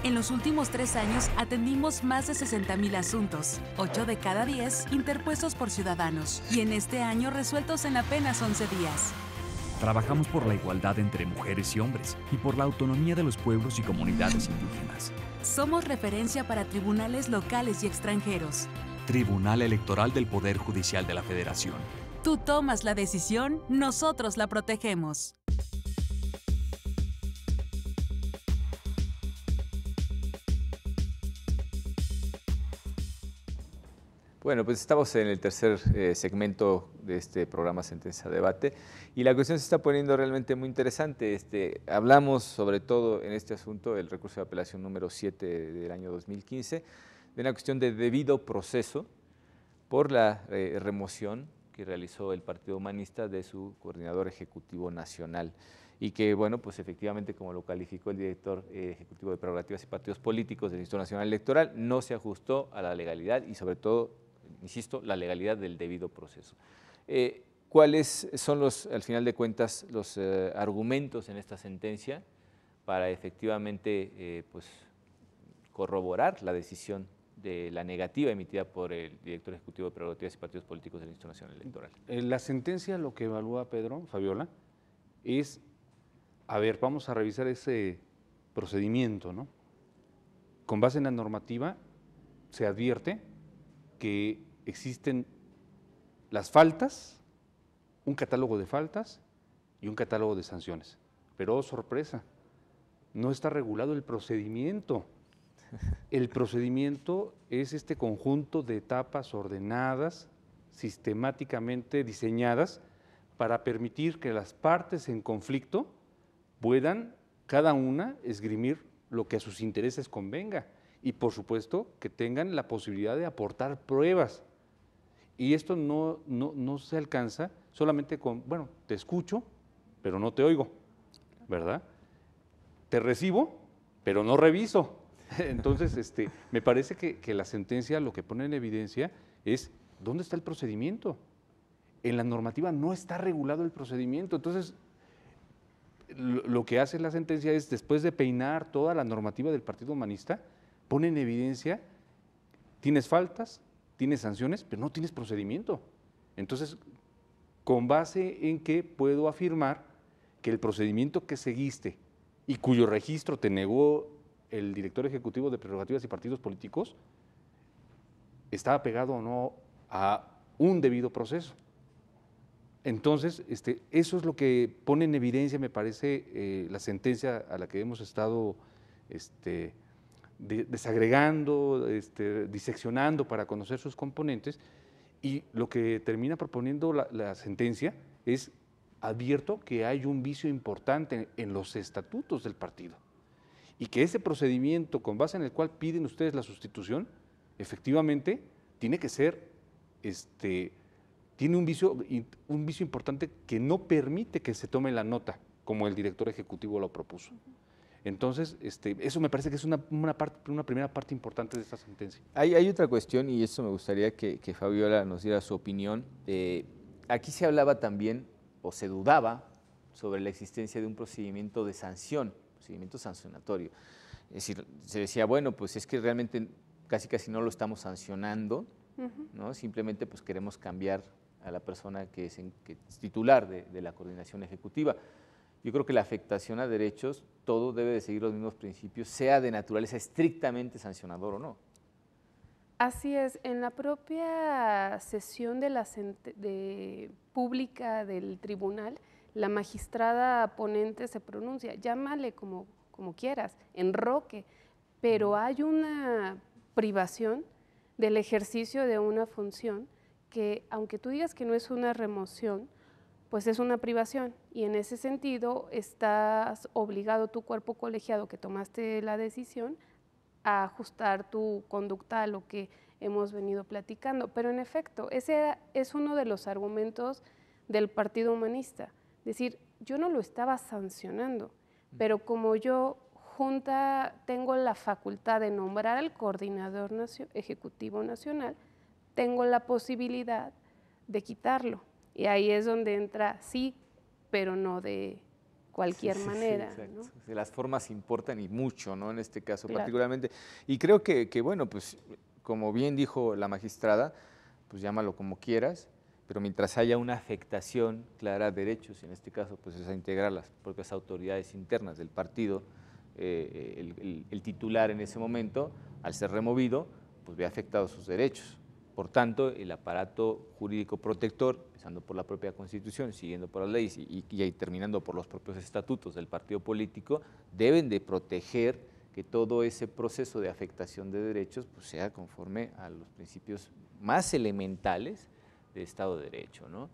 En los últimos 3 años atendimos más de 60,000 asuntos, 8 de cada 10 interpuestos por ciudadanos, y en este año resueltos en apenas 11 días. Trabajamos por la igualdad entre mujeres y hombres y por la autonomía de los pueblos y comunidades indígenas. Somos referencia para tribunales locales y extranjeros. Tribunal Electoral del Poder Judicial de la Federación. Tú tomas la decisión, nosotros la protegemos. Bueno, pues estamos en el tercer segmento de este programa Sentencia Debate y la cuestión se está poniendo realmente muy interesante. Hablamos sobre todo en este asunto del recurso de apelación número 7 del año 2015, de una cuestión de debido proceso por la remoción que realizó el Partido Humanista de su coordinador ejecutivo nacional y que, bueno, pues efectivamente, como lo calificó el director ejecutivo de Prerrogativas y Partidos Políticos del Instituto Nacional Electoral, no se ajustó a la legalidad y sobre todo, insisto, la legalidad del debido proceso. ¿Cuáles son al final de cuentas, los argumentos en esta sentencia para efectivamente pues, corroborar la decisión de la negativa emitida por el director ejecutivo de Prerrogativas y Partidos Políticos del Instituto Nacional Electoral? La sentencia lo que evalúa, Pedro, Fabiola, es, a ver, vamos a revisar ese procedimiento, ¿no? Con base en la normativa se advierte que existen las faltas, un catálogo de faltas y un catálogo de sanciones. Pero, oh, sorpresa, no está regulado el procedimiento. El procedimiento es este conjunto de etapas ordenadas, sistemáticamente diseñadas para permitir que las partes en conflicto puedan cada una esgrimir lo que a sus intereses convenga y por supuesto que tengan la posibilidad de aportar pruebas. Y esto no se alcanza solamente con, bueno, te escucho, pero no te oigo, ¿verdad? Te recibo, pero no reviso. Entonces, me parece que la sentencia lo que pone en evidencia es ¿dónde está el procedimiento? En la normativa no está regulado el procedimiento. Entonces, lo que hace la sentencia es, después de peinar toda la normativa del Partido Humanista, pone en evidencia, tienes faltas, tienes sanciones, pero no tienes procedimiento. Entonces, ¿con base en qué puedo afirmar que el procedimiento que seguiste y cuyo registro te negó el director ejecutivo de Prerrogativas y Partidos Políticos está apegado o no a un debido proceso? Entonces, eso es lo que pone en evidencia, me parece, la sentencia a la que hemos estado desagregando, diseccionando para conocer sus componentes, y lo que termina proponiendo la sentencia es: advierto que hay un vicio importante en los estatutos del partido y que ese procedimiento con base en el cual piden ustedes la sustitución, efectivamente, tiene que ser, tiene un vicio importante que no permite que se tome la nota como el director ejecutivo lo propuso. Entonces, eso me parece que es una primera parte importante de esta sentencia. Hay otra cuestión, y eso me gustaría que Fabiola nos diera su opinión. Aquí se hablaba también, o se dudaba, sobre la existencia de un procedimiento de sanción, procedimiento sancionatorio. Es decir, se decía, bueno, pues es que realmente casi no lo estamos sancionando, ¿no? Simplemente pues queremos cambiar a la persona que es titular de la coordinación ejecutiva. Yo creo que la afectación a derechos, todo debe de seguir los mismos principios, sea de naturaleza estrictamente sancionador o no. Así es, en la propia sesión pública del tribunal, la magistrada ponente se pronuncia, llámale como quieras, enroque, pero hay una privación del ejercicio de una función que, aunque tú digas que no es una remoción, pues es una privación, y en ese sentido estás obligado, tu cuerpo colegiado que tomaste la decisión, a ajustar tu conducta a lo que hemos venido platicando. Pero en efecto, ese es uno de los argumentos del Partido Humanista, decir, yo no lo estaba sancionando, pero como yo, Junta, tengo la facultad de nombrar al coordinador ejecutivo nacional, tengo la posibilidad de quitarlo. Y ahí es donde entra sí, pero no de cualquier manera. Sí, ¿no? Sí, las formas importan y mucho, ¿no? En este caso Claro. particularmente. Y creo que, bueno, pues como bien dijo la magistrada, pues llámalo como quieras, pero mientras haya una afectación clara a derechos, en este caso pues es a integrar las propias autoridades internas del partido, el titular en ese momento, al ser removido, pues ve afectados sus derechos. Por tanto, el aparato jurídico protector, empezando por la propia Constitución, siguiendo por las leyes y terminando por los propios estatutos del partido político, deben de proteger que todo ese proceso de afectación de derechos pues, sea conforme a los principios más elementales de Estado de Derecho, ¿no?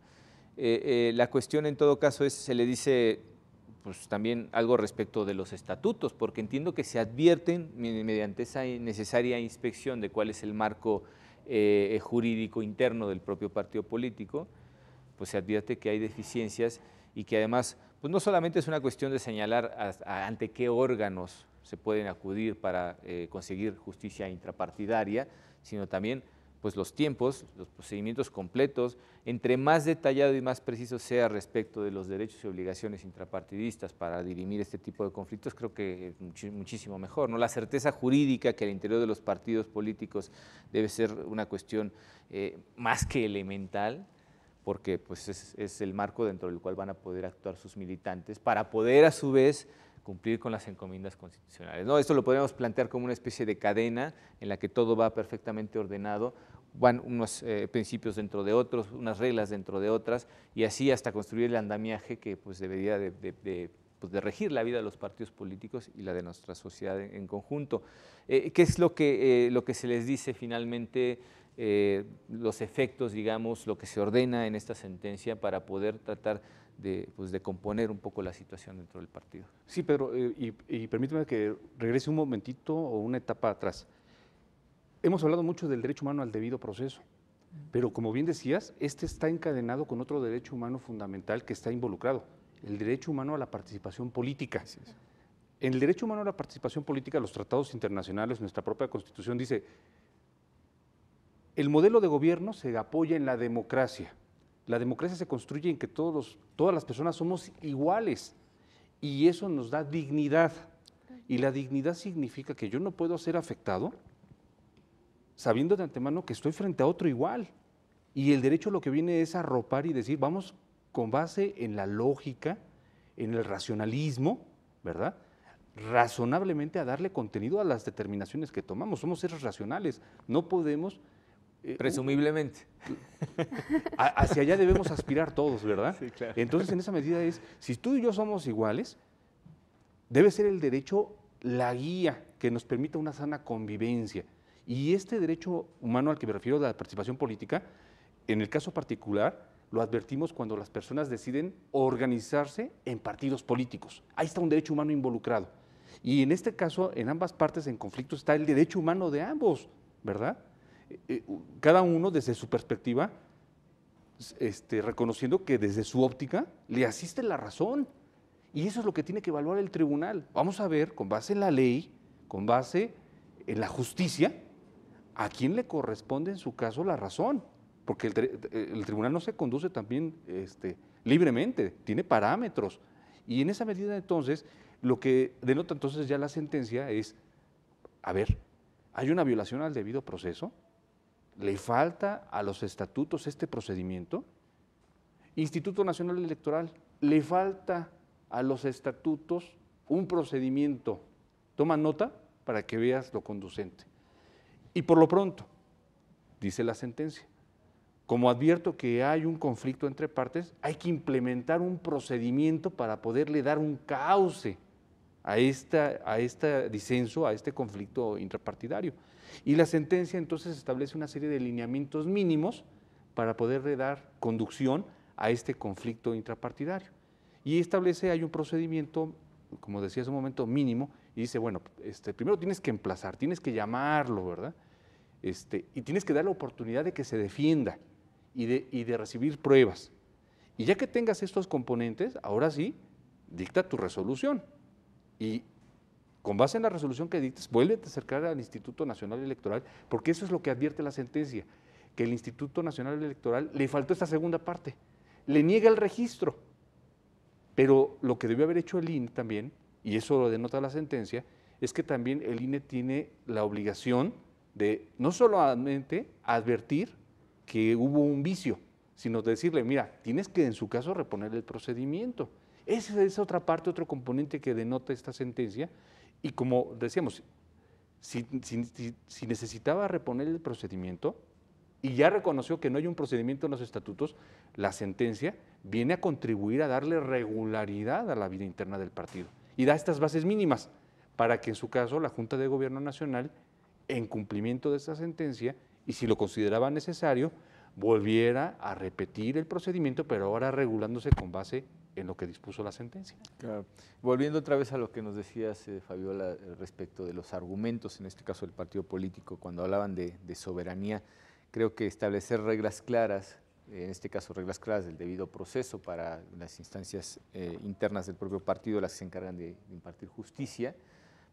La cuestión en todo caso es, se le dice pues, también algo respecto de los estatutos, porque entiendo que se advierten mediante esa necesaria inspección de cuál es el marco jurídico interno del propio partido político, pues se advierte que hay deficiencias y que además pues no solamente es una cuestión de señalar ante qué órganos se pueden acudir para conseguir justicia intrapartidaria, sino también pues los tiempos, los procedimientos completos, entre más detallado y más preciso sea respecto de los derechos y obligaciones intrapartidistas para dirimir este tipo de conflictos, creo que es muchísimo mejor, ¿no? La certeza jurídica que al interior de los partidos políticos debe ser una cuestión más que elemental, porque pues es el marco dentro del cual van a poder actuar sus militantes para poder a su vez cumplir con las encomiendas constitucionales, ¿no? Esto lo podríamos plantear como una especie de cadena en la que todo va perfectamente ordenado, van unos principios dentro de otros, unas reglas dentro de otras, y así hasta construir el andamiaje que pues, debería de regir la vida de los partidos políticos y la de nuestra sociedad en conjunto. ¿Qué es lo que se les dice finalmente, los efectos, digamos, lo que se ordena en esta sentencia para poder tratar de componer un poco la situación dentro del partido? Sí, Pedro, y permíteme que regrese un momentito o una etapa atrás. Hemos hablado mucho del derecho humano al debido proceso, Pero como bien decías, este está encadenado con otro derecho humano fundamental que está involucrado, el derecho humano a la participación política. En el derecho humano a la participación política, los tratados internacionales, nuestra propia Constitución dice, el modelo de gobierno se apoya en la democracia. La democracia se construye en que todas las personas somos iguales y eso nos da dignidad. Y la dignidad significa que yo no puedo ser afectado sabiendo de antemano que estoy frente a otro igual. Y el derecho lo que viene es arropar y decir, vamos con base en la lógica, en el racionalismo, ¿verdad? Razonablemente a darle contenido a las determinaciones que tomamos. Somos seres racionales, no podemos... Presumiblemente. Hacia allá debemos aspirar todos, ¿verdad? Sí, claro. Entonces, en esa medida es, si tú y yo somos iguales, debe ser el derecho la guía que nos permita una sana convivencia. Y este derecho humano al que me refiero, de la participación política, en el caso particular, lo advertimos cuando las personas deciden organizarse en partidos políticos. Ahí está un derecho humano involucrado. Y en este caso, en ambas partes en conflicto está el derecho humano de ambos, ¿verdad? Cada uno desde su perspectiva, reconociendo que desde su óptica le asiste la razón. Y eso es lo que tiene que evaluar el tribunal. Vamos a ver, con base en la ley, con base en la justicia, a quién le corresponde en su caso la razón. Porque el tribunal no se conduce también libremente, tiene parámetros. Y en esa medida entonces, lo que denota entonces ya la sentencia es, a ver, ¿hay una violación al debido proceso? ¿Le falta a los estatutos este procedimiento? Instituto Nacional Electoral, ¿le falta a los estatutos un procedimiento? Toma nota para que veas lo conducente. Y por lo pronto, dice la sentencia, como advierto que hay un conflicto entre partes, hay que implementar un procedimiento para poderle dar un cauce a este disenso, a este conflicto intrapartidario. Y la sentencia entonces establece una serie de lineamientos mínimos para poderle dar conducción a este conflicto intrapartidario. Y establece, hay un procedimiento, como decía hace un momento, mínimo, y dice, bueno, primero tienes que emplazar, tienes que llamarlo, ¿verdad? Y tienes que dar la oportunidad de que se defienda y de recibir pruebas. Y ya que tengas estos componentes, ahora sí, dicta tu resolución. Y con base en la resolución que dictes, vuélvete a acercar al Instituto Nacional Electoral, porque eso es lo que advierte la sentencia, que el Instituto Nacional Electoral le faltó esta segunda parte, le niega el registro. Pero lo que debió haber hecho el INE también, y eso lo denota la sentencia, es que también el INE tiene la obligación de no solamente advertir que hubo un vicio, sino de decirle, mira, tienes que en su caso reponer el procedimiento. Esa es otra parte, otro componente que denota esta sentencia, y como decíamos, si necesitaba reponer el procedimiento y ya reconoció que no hay un procedimiento en los estatutos, la sentencia viene a contribuir a darle regularidad a la vida interna del partido y da estas bases mínimas para que en su caso la Junta de Gobierno Nacional, en cumplimiento de esta sentencia, y si lo consideraba necesario, volviera a repetir el procedimiento, pero ahora regulándose con base en lo que dispuso la sentencia. Claro. Volviendo otra vez a lo que nos decías, Fabiola, respecto de los argumentos, en este caso del partido político, cuando hablaban de soberanía, creo que establecer reglas claras, en este caso reglas claras del debido proceso para las instancias internas del propio partido, las que se encargan de impartir justicia,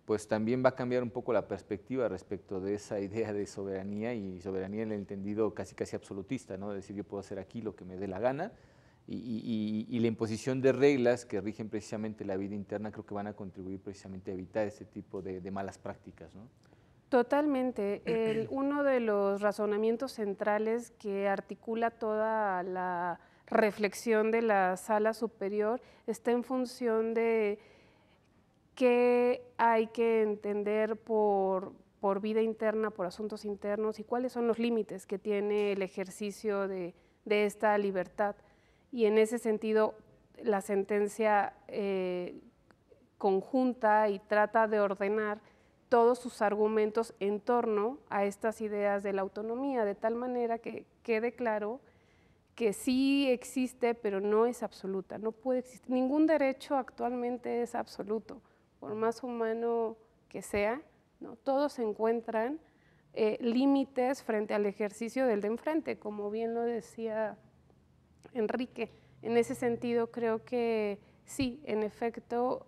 pues también va a cambiar un poco la perspectiva respecto de esa idea de soberanía, y soberanía en el entendido casi absolutista, ¿no? De decir, yo puedo hacer aquí lo que me dé la gana, y la imposición de reglas que rigen precisamente la vida interna creo que van a contribuir precisamente a evitar ese tipo de malas prácticas, ¿no? Totalmente. Uno de los razonamientos centrales que articula toda la reflexión de la sala superior está en función de qué hay que entender por vida interna, por asuntos internos, y cuáles son los límites que tiene el ejercicio de esta libertad. Y en ese sentido, la sentencia conjunta y trata de ordenar todos sus argumentos en torno a estas ideas de la autonomía, de tal manera que quede claro que sí existe, pero no es absoluta, no puede existir. Ningún derecho actualmente es absoluto, por más humano que sea, ¿no? Todos se encuentran límites frente al ejercicio del de enfrente, como bien lo decía Enrique. En ese sentido, creo que sí, en efecto,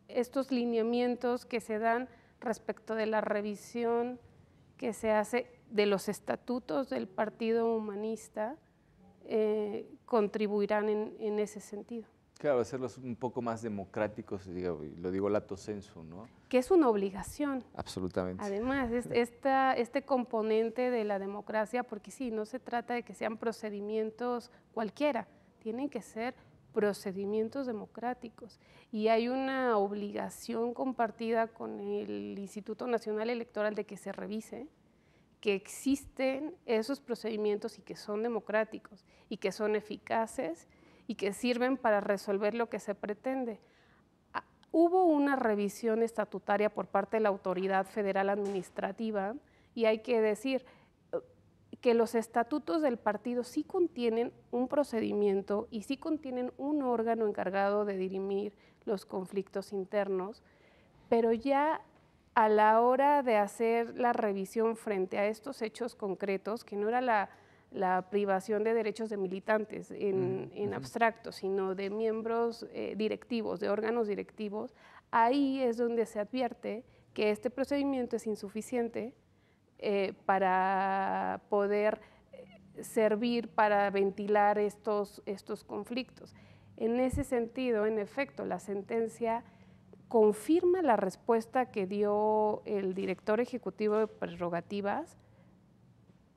estos lineamientos que se dan respecto de la revisión que se hace de los estatutos del Partido Humanista contribuirán en ese sentido. Claro, hacerlos un poco más democráticos, lo digo lato sensu, ¿no? Que es una obligación. Absolutamente. Además, este componente de la democracia, porque sí, no se trata de que sean procedimientos cualquiera, tienen que ser procedimientos democráticos. Y hay una obligación compartida con el Instituto Nacional Electoral de que se revise, que existen esos procedimientos y que son democráticos y que son eficaces y que sirven para resolver lo que se pretende. Hubo una revisión estatutaria por parte de la Autoridad Federal Administrativa y hay que decir que los estatutos del partido sí contienen un procedimiento y sí contienen un órgano encargado de dirimir los conflictos internos, pero ya a la hora de hacer la revisión frente a estos hechos concretos, que no era la privación de derechos de militantes en abstracto, sino de miembros directivos, de órganos directivos, ahí es donde se advierte que este procedimiento es insuficiente para poder servir para ventilar estos conflictos. En ese sentido, en efecto, la sentencia confirma la respuesta que dio el director ejecutivo de prerrogativas,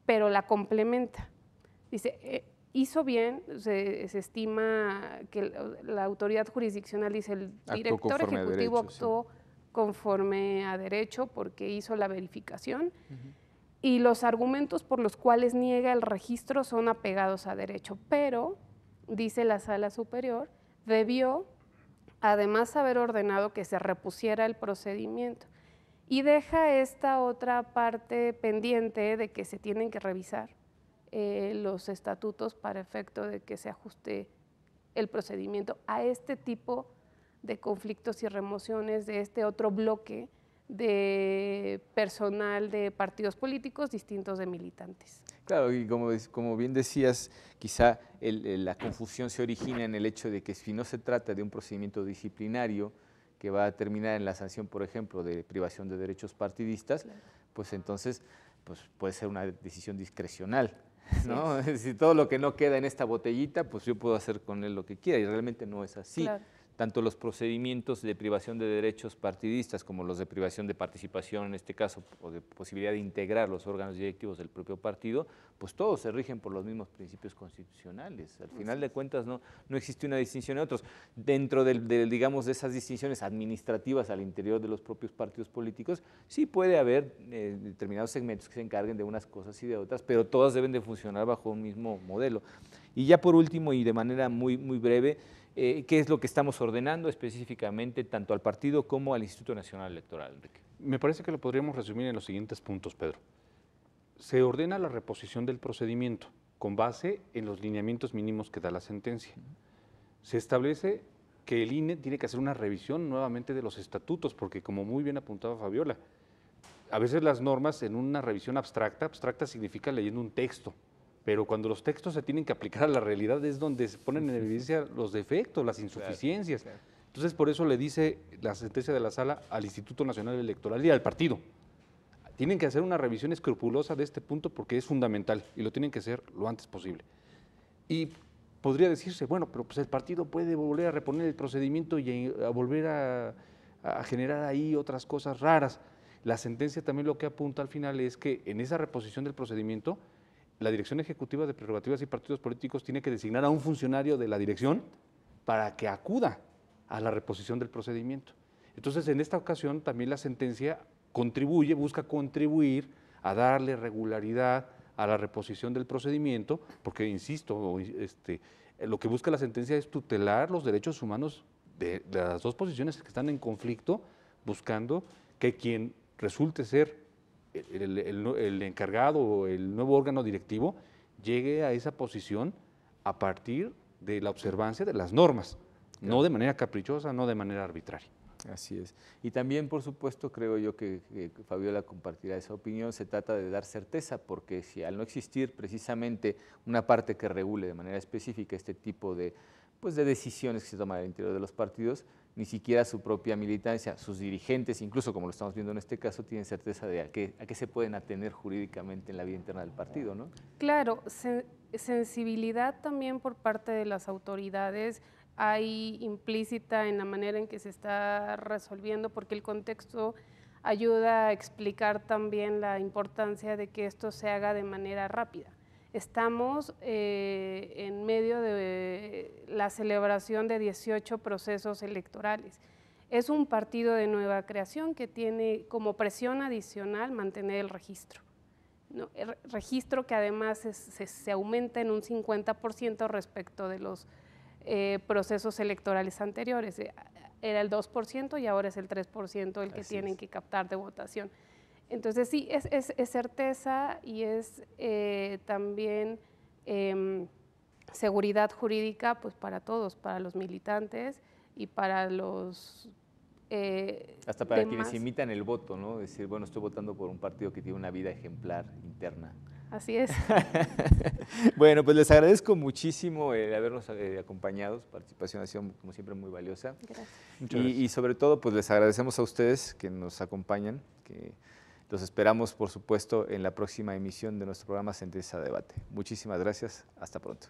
pero la complementa. Dice, hizo bien, se estima que la autoridad jurisdiccional dice, el director ejecutivo actuó conforme a derecho porque hizo la verificación y los argumentos por los cuales niega el registro son apegados a derecho, pero, dice la Sala Superior, debió además haber ordenado que se repusiera el procedimiento y deja esta otra parte pendiente de que se tienen que revisar los estatutos para efecto de que se ajuste el procedimiento a este tipo de conflictos y remociones de este otro bloque de personal de partidos políticos distintos de militantes. Claro, y como bien decías, quizá la confusión se origina en el hecho de que si no se trata de un procedimiento disciplinario que va a terminar en la sanción, por ejemplo, de privación de derechos partidistas, claro, pues entonces puede ser una decisión discrecional, ¿no? Sí. Es decir, todo lo que no queda en esta botellita, pues yo puedo hacer con él lo que quiera, y realmente no es así. Claro. Tanto los procedimientos de privación de derechos partidistas como los de privación de participación, en este caso, o de posibilidad de integrar los órganos directivos del propio partido, pues todos se rigen por los mismos principios constitucionales. Al final de cuentas no existe una distinción en otros. Dentro digamos, de esas distinciones administrativas al interior de los propios partidos políticos, sí puede haber determinados segmentos que se encarguen de unas cosas y de otras, pero todas deben de funcionar bajo un mismo modelo. Y ya por último, y de manera muy breve, ¿qué es lo que estamos ordenando específicamente tanto al partido como al Instituto Nacional Electoral, Enrique? Me parece que lo podríamos resumir en los siguientes puntos, Pedro. Se ordena la reposición del procedimiento con base en los lineamientos mínimos que da la sentencia. Se establece que el INE tiene que hacer una revisión nuevamente de los estatutos, porque como muy bien apuntaba Fabiola, a veces las normas en una revisión abstracta significa leyendo un texto, pero cuando los textos se tienen que aplicar a la realidad es donde se ponen en evidencia los defectos, las insuficiencias. Claro. Entonces, por eso le dice la sentencia de la Sala al Instituto Nacional Electoral y al partido. Tienen que hacer una revisión escrupulosa de este punto porque es fundamental y lo tienen que hacer lo antes posible. Y podría decirse, bueno, pero pues el partido puede volver a reponer el procedimiento y a volver a generar ahí otras cosas raras. La sentencia también lo que apunta al final es que en esa reposición del procedimiento, la Dirección Ejecutiva de Prerrogativas y Partidos Políticos tiene que designar a un funcionario de la dirección para que acuda a la reposición del procedimiento. Entonces, en esta ocasión también la sentencia busca contribuir a darle regularidad a la reposición del procedimiento, porque, insisto, lo que busca la sentencia es tutelar los derechos humanos de las dos posiciones que están en conflicto, buscando que quien resulte ser el encargado o el nuevo órgano directivo llegue a esa posición a partir de la observancia de las normas, claro, no de manera caprichosa, no de manera arbitraria. Así es. Y también, por supuesto, creo yo que Fabiola compartirá esa opinión, se trata de dar certeza, porque si al no existir precisamente una parte que regule de manera específica este tipo de, pues, de decisiones que se toman al interior de los partidos, ni siquiera su propia militancia, sus dirigentes, incluso como lo estamos viendo en este caso, tienen certeza de a qué se pueden atener jurídicamente en la vida interna del partido, ¿no? Claro, sensibilidad también por parte de las autoridades hay implícita en la manera en que se está resolviendo, porque el contexto ayuda a explicar también la importancia de que esto se haga de manera rápida. Estamos en medio de la celebración de 18 procesos electorales. Es un partido de nueva creación que tiene como presión adicional mantener el registro, ¿no? El registro que además se aumenta en un 50% respecto de los procesos electorales anteriores. Era el 2% y ahora es el 3% el que tienen que captar de votación. Entonces sí, es certeza y es también seguridad jurídica, pues para todos, para los militantes y para los hasta para demás. quienes imitan el voto, ¿no? Decir, bueno, estoy votando por un partido que tiene una vida ejemplar interna. Así es. Bueno, pues les agradezco muchísimo habernos acompañado, su participación ha sido como siempre muy valiosa. Gracias. Y sobre todo, pues les agradecemos a ustedes que nos acompañan, que los esperamos, por supuesto, en la próxima emisión de nuestro programa Sentencias a Debate. Muchísimas gracias, hasta pronto.